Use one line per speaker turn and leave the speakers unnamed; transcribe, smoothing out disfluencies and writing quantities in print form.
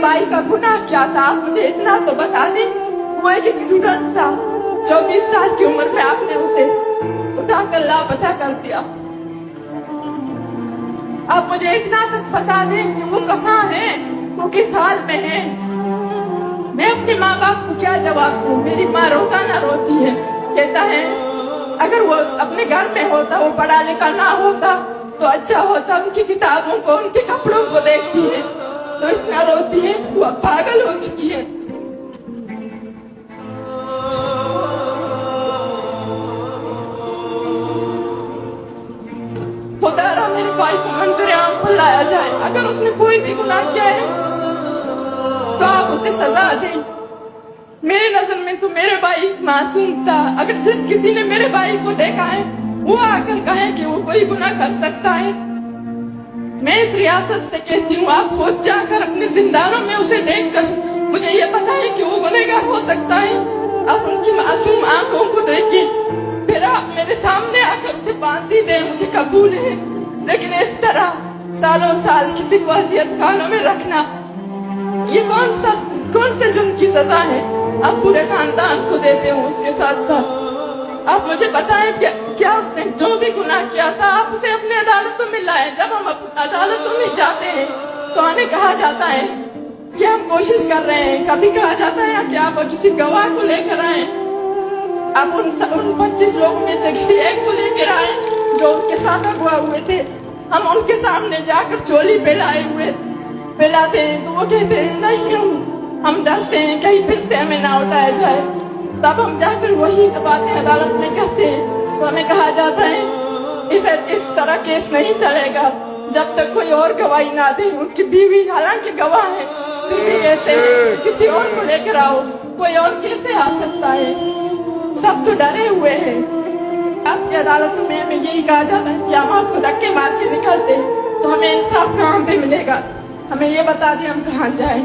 भाई का गुनाह क्या था, आप मुझे इतना तो बता दें। वो एक स्टूडेंट था, 24 साल की उम्र में आपने उसे उठाकर लापता कर दिया। आप मुझे इतना तक बता दें कि वो कहाँ है, वो किस हाल में है। मैं अपने माँ बाप को क्या जवाब दूँ? मेरी माँ रोजाना रोती है, कहता है अगर वो अपने घर में होता, वो पढ़ा लिखा ना होता तो अच्छा होता। उनकी किताबों को, उनके कपड़ों को देखती है तो इतना रोती है, वो पागल हो चुकी है। खुदा मेरे भाई को मंजर आंख पर लाया जाए। अगर उसने कोई भी गुनाह किया है तो आप उसे सजा दें। मेरे नजर में तो मेरे भाई मासूम था। अगर जिस किसी ने मेरे भाई को देखा है वो आकर कहे कि वो कोई गुनाह कर सकता है। मैं इस रियासत से कहती हूँ, आप खुद जाकर अपने जिंदानों में उसे देखकर मुझे ये पता है कि वो गुनहगार हो सकता है। आप उनकी मासूम आंखों को देखिए, फिर आप मेरे सामने आकर उसे फांसी दे, मुझे कबूल है। लेकिन इस तरह सालों साल किसी को अज़ियत खानों में रखना, ये कौन से जुर्म की सजा है? आप पूरे खानदान को देते हो उसके साथ साथ। आप मुझे बताएं क्या उसने जो भी गुनाह किया था आप उसे अपने अदालतों में लाए। जब हम अदालतों में जाते हैं तो हमें कहा जाता है कि हम कोशिश कर रहे हैं, कभी कहा जाता है कि आप किसी गवाह को लेकर आए। आप उन 25 लोगों में से किसी एक को लेकर आए जो उनके साथ अगवा हुए थे। हम उनके सामने जाकर चोली फैलाते हैं तो वो कहते हैं नहीं, हम डरते हैं कहीं फिर से हमें ना उठाया जाए। तब हम जाकर वही बातें अदालत में कहते हैं तो हमें कहा जाता है इस तरह केस नहीं चलेगा जब तक कोई और गवाही ना दे। उनकी बीवी हालांकि गवाह है, फिर भी कहते हैं किसी और को लेकर आओ, कोई और कैसे आ सकता है। सब तो डरे हुए हैं। आपकी अदालतों में हमें यही कहा जाता है कि हम आपको धक्के मार के निकलते तो हमें इंसाफ कहाँ पे मिलेगा? हमें ये बता दें हम कहाँ जाए।